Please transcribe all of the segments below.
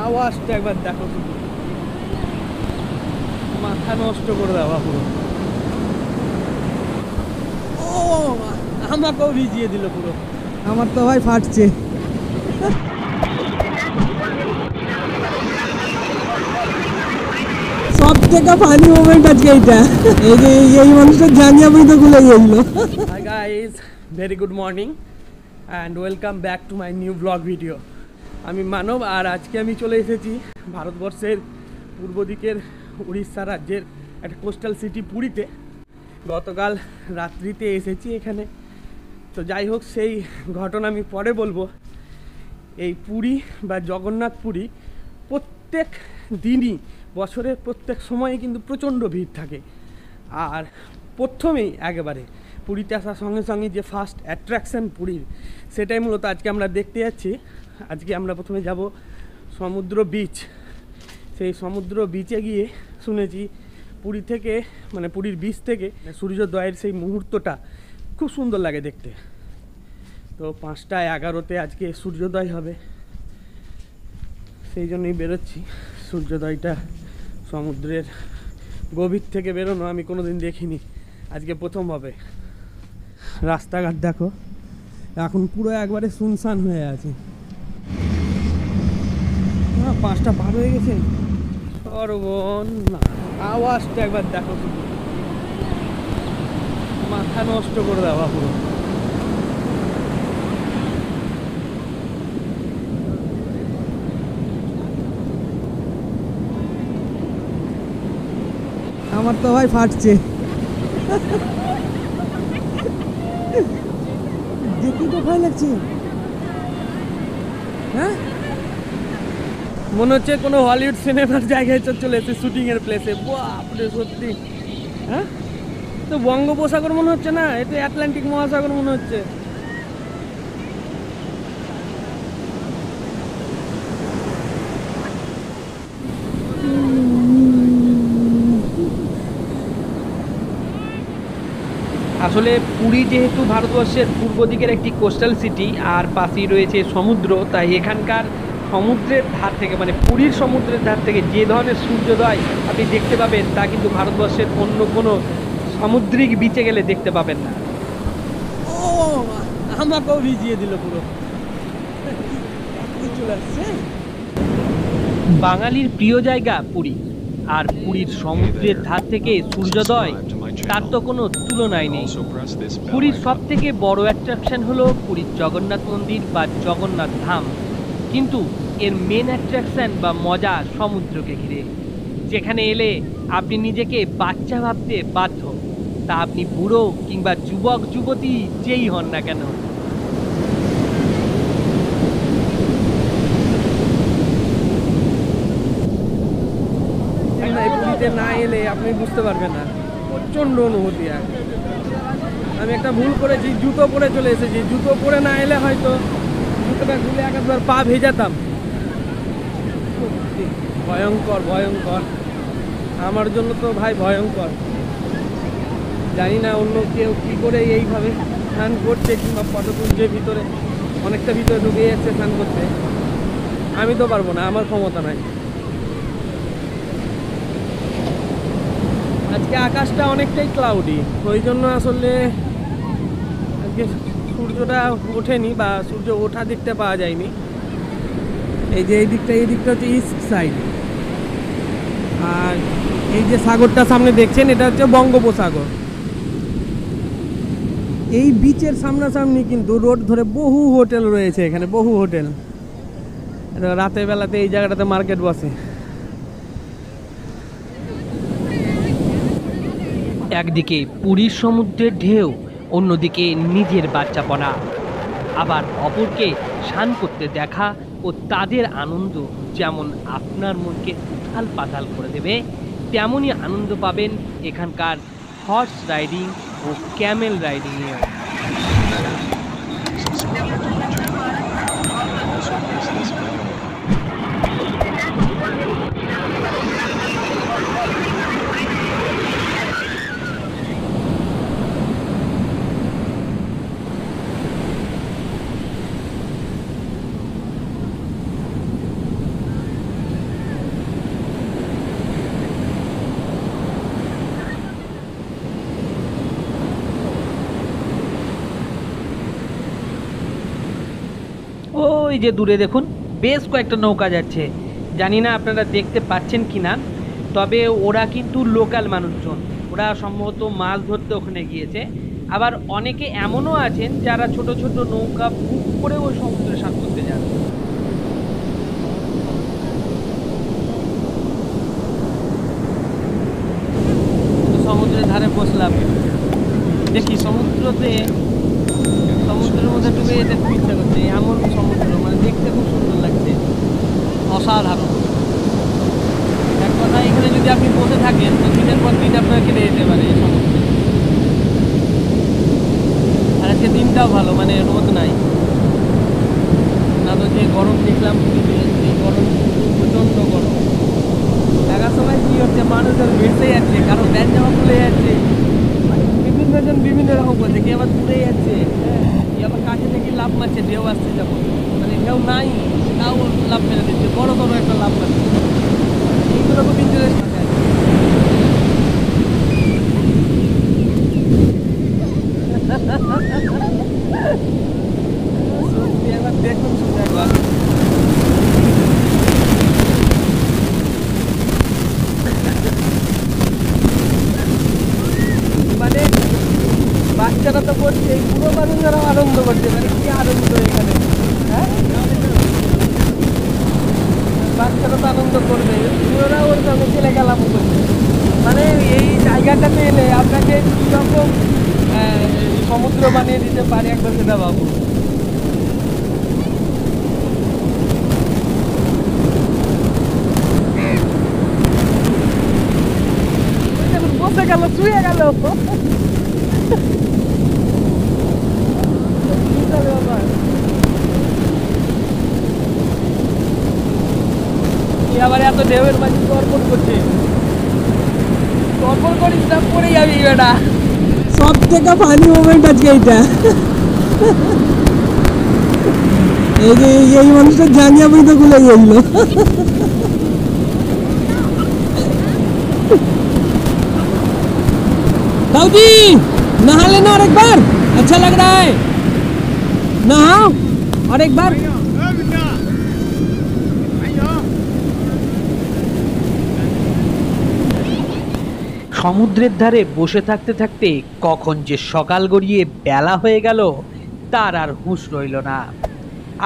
আওয়াজটা একবার দেখো, শুধু মাথা নষ্ট করে দেওয়া পুরো। ও আমাকেও ভিজিয়ে দিল পুরো। আমার তো ভাই ফাটছে। সব থেকে ফানি মোমেন্ট আজকে এইটা। এই যে এই মানুষটা জাঙ্গিয়া পর্যন্ত খুলে গেছিল। Hi guys, very good morning and welcome back to my new blog video. আমি মানব, আর আজকে আমি চলে এসেছি ভারতবর্ষের পূর্ব দিকের উড়িষ্যা রাজ্যের একটা কোস্টাল সিটি পুরীতে। গতকাল রাত্রিতে এসেছি এখানে। তো যাই হোক, সেই ঘটনা আমি পরে বলবো। এই পুরী বা জগন্নাথ পুরী প্রত্যেক দিনই, বছরের প্রত্যেক সময়ে কিন্তু প্রচণ্ড ভিড় থাকে। আর প্রথমেই একেবারে পুরীতে আসার সঙ্গে সঙ্গে যে ফার্স্ট অ্যাট্রাকশান পুরীর, সেটাই মূলত আজকে আমরা দেখতে যাচ্ছি। আজকে আমরা প্রথমে যাব সমুদ্র বিচ। সেই সমুদ্র বিচে গিয়ে শুনেছি পুরী থেকে, মানে পুরীর বিচ থেকে সূর্যোদয়ের সেই মুহূর্তটা খুব সুন্দর লাগে দেখতে। তো 5:11 আজকে সূর্যোদয় হবে, সেই জন্যই বেরোচ্ছি। সূর্যোদয়টা সমুদ্রের গভীর থেকে বেরোনো আমি কোনো দিন দেখিনি, আজকে প্রথম হবে। রাস্তাঘাট দেখো, এখন পুরো একবারে শুনশান হয়ে আছে। 5টা পার হয়ে গেছে। সর্বনা, আওয়াজটা একবার দেখো, শুধু মাথা নষ্ট করে দেওয়া পুরো। আমার তো ভাই ফাটছে। দেখি তো ভয় লাগছে। হ্যাঁ, মনে হচ্ছে কোনো হলিউড সিনেমার জায়গায় চলে এসেছে, শুটিংয়ের প্লেসে। বাপরে, সত্যি। হ্যাঁ, তো বঙ্গোপসাগর মনে হচ্ছে না, এটা আটলান্টিক মহাসাগর মনে হচ্ছে। আসলে পুরী যেহেতু ভারতবর্ষের পূর্ব দিকের একটি কোস্টাল সিটি, আর পাশেই রয়েছে সমুদ্র, তাই এখানকার সমুদ্রের ধার থেকে, মানে পুরীর সমুদ্রের ধার থেকে যে ধরনের সূর্যোদয় আপনি দেখতে পাবেন, তা কিন্তু ভারতবর্ষের অন্য কোনো সামুদ্রিক বিচে গেলে দেখতে পাবেন না। ও আমাকেও ভিজিয়ে দিল পুরো। চলে আসছে বাঙালির প্রিয় জায়গা পুরী, আর পুরীর সমুদ্রের ধার থেকে সূর্যোদয়, তার তো কোনো তুলনাই নেই। পুরীর সব থেকে বড় অ্যাট্রাকশন হলো পুরীর জগন্নাথ মন্দির বা জগন্নাথ ধাম, কিন্তু এর মেন অ্যাট্রাকশন বা মজা সমুদ্রকে ঘিরে। যেখানে এলে আপনি নিজেকে বাচ্চা ভাবতে বাধ্য, তা আপনি বুড়ো কিংবা যুবক যুবতী যেই হন না কেন। পুরীতে না এলে আপনি বুঝতে পারবেন না, প্রচণ্ড অনুভূতি। আমি একটা ভুল করেছি, জুতো পরে চলে এসেছি। জুতো পরে না এলে হয়তো জুতোটা খুলে একবার পা ভেজাতাম। ভয়ঙ্কর ভয়ঙ্কর, আমার জন্য তো ভাই ভয়ঙ্কর। জানি না অন্য কেউ কী করে এইভাবে স্নান করছে কিংবা ফটো তুলছে, ভিতরে অনেকটা ভিতরে ঢুকে যাচ্ছে স্নান করতে। আমি তো পারবো না, আমার ক্ষমতা নাই। আজকে আকাশটা অনেকটাই ক্লাউডি, ওই জন্য আসলে আজকে সূর্যটা ওঠেনি বা সূর্য ওঠা দেখতে পাওয়া যায়নি। এই যে এই দিকটা হচ্ছে ইস্ট সাইড, আর এই যে সাগরটা সামনে দেখছেন, এটা হচ্ছে বঙ্গোপসাগর। এই বিচের সামনাসামনি কিন্তু রোড ধরে বহু হোটেল রয়েছে, এখানে বহু হোটেল। রাতের বেলাতে এই জায়গাটাতে মার্কেট বসে। একদিকে পুরীর সমুদ্রের ঢেউ, অন্যদিকে নিজের বাচ্চাপনা, আবার অপরকে স্নান করতে দেখা ও তাদের আনন্দ যেমন আপনার মনকে উথাল পাতাল করে দেবে, তেমনই আনন্দ পাবেন এখানকার হর্স রাইডিং ও ক্যামেল রাইডিংয়ে। ওই যে দূরে দেখুন বেশ কয়েকটা নৌকা যাচ্ছে। জানি না আপনারা দেখতে পাচ্ছেন কি না, তবে ওরা কিন্তু লোকাল মানুষজন, ওরা সম্ভবত মাছ ধরতে ওখানে গিয়েছে। আবার অনেকে এমনও আছেন যারা ছোট ছোট নৌকা বুক করে ওই সমুদ্রে স্নান করতে যান। সমুদ্রের ধারে বসলাম, দেখি সমুদ্রের মধ্যে ডুবে যেতে খুব ইচ্ছা করছে। এমন সমুদ্র মানে দেখতে খুব সুন্দর লাগছে, অসাধারণ। এক কথা, এখানে যদি আপনি বসে থাকেন তো দিনের পর দিন আপনার কেটে যেতে পারে এই সমুদ্রে। আর আজকে দিনটাও ভালো, মানে রোদ নাই না, তো যে গরম দেখলাম এই গরম প্রচণ্ড গরম। দেখার সময় কি হচ্ছে, মানুষজন ভেসে যাচ্ছে, কারো ব্যান জামা খুলে যাচ্ছে, বিভিন্ন জন বিভিন্ন রকম করছে, কে আবার দূরে যাচ্ছে, কে আবার কাছে থেকে লাভ মারছে ঢেউ আসছে যখন, মানে ঢেউ নাই তাও লাভ মেরে দিচ্ছে, বড় বড় একটা লাভ মারছে। এইগুলো খুব ইন্টারেস্ট আছে। সত্যি একবার দেখুন শুধু একবার। মানে বাচ্চারা তো করছে, পুরো মানুষেরাও আনন্দ করছে, মানে কি আনন্দ এখানে, হ্যাঁ বাচ্চারা তো আনন্দ করবে, পুরোরা ওর সঙ্গে চলে গেলাম করছে। মানে এই জায়গাটাতে এলে আপনাকে কী রকম সমুদ্র বানিয়ে দিতে পারে একবার সেটা ভাবুন। বসে গেল, শুয়ে গেল, আবার এত ঢেউয়ের মাঝে তর্পণ করছে। তর্পণ করিস না, পড়ে যাবি বেটা। সব থেকে ফানি মোমেন্ট আজকে এইটা। এই যে এই মানুষটা জাঙ্গিয়া পর্যন্ত খুলে গেছিল। दाऊदी नहा लेना और एक बार, अच्छा लग रहा है, नहाओ और एक बार। সমুদ্রের ধারে বসে থাকতে থাকতে কখন যে সকাল গড়িয়ে বেলা হয়ে গেল তার আর হুঁশ রইল না।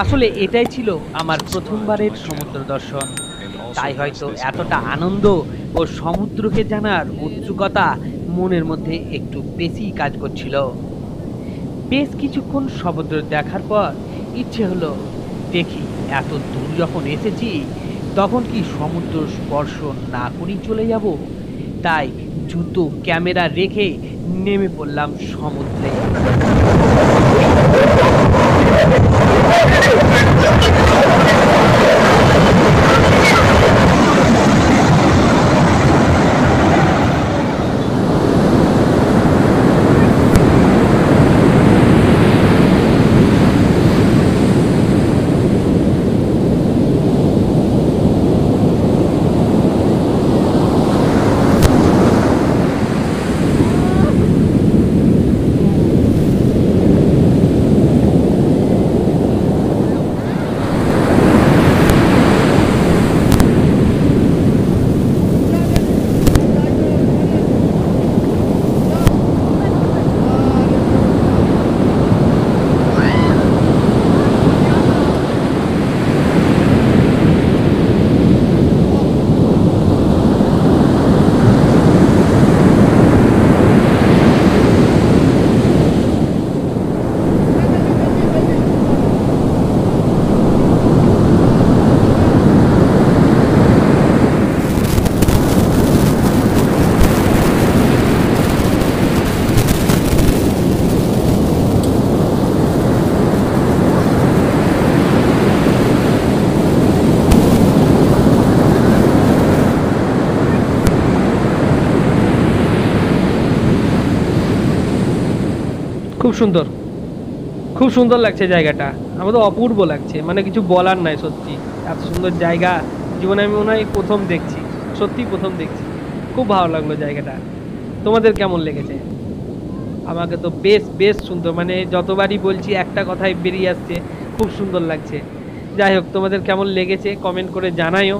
আসলে এটাই ছিল আমার প্রথমবারের সমুদ্র দর্শন, তাই হয়তো এতটা আনন্দ ও সমুদ্রকে জানার উৎসুকতা মনের মধ্যে একটু বেশি কাজ করছিল। বেশ কিছুক্ষণ সমুদ্র দেখার পর ইচ্ছে হলো দেখি, এত দূর যখন এসেছি তখন কি সমুদ্র স্পর্শ না করেই চলে যাব। তাই জুতো ক্যামেরা রেখে নেমে পড়লাম সমুদ্রে। খুব সুন্দর, খুব সুন্দর লাগছে জায়গাটা, আমার তো অপূর্ব লাগছে, মানে কিছু বলার নাই। সত্যি এত সুন্দর জায়গা জীবনে আমি মনে হয় প্রথম দেখছি, সত্যি প্রথম দেখছি। খুব ভালো লাগলো জায়গাটা। তোমাদের কেমন লেগেছে? আমাকে তো বেশ বেশ সুন্দর, মানে যতবারই বলছি একটা কথাই বেরিয়ে আসছে, খুব সুন্দর লাগছে। যাই হোক, তোমাদের কেমন লেগেছে কমেন্ট করে জানাইও।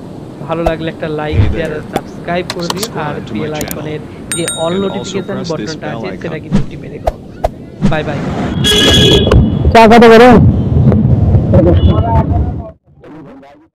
ভালো লাগলে একটা লাইক, শেয়ার আর সাবস্ক্রাইব করে দিও, আর বেল আইকনের যে অল নোটিফিকেশন বাটনটা আছে সেটা কিন্তু টিপে রেখো। Bye bye. চা খাতে পারো।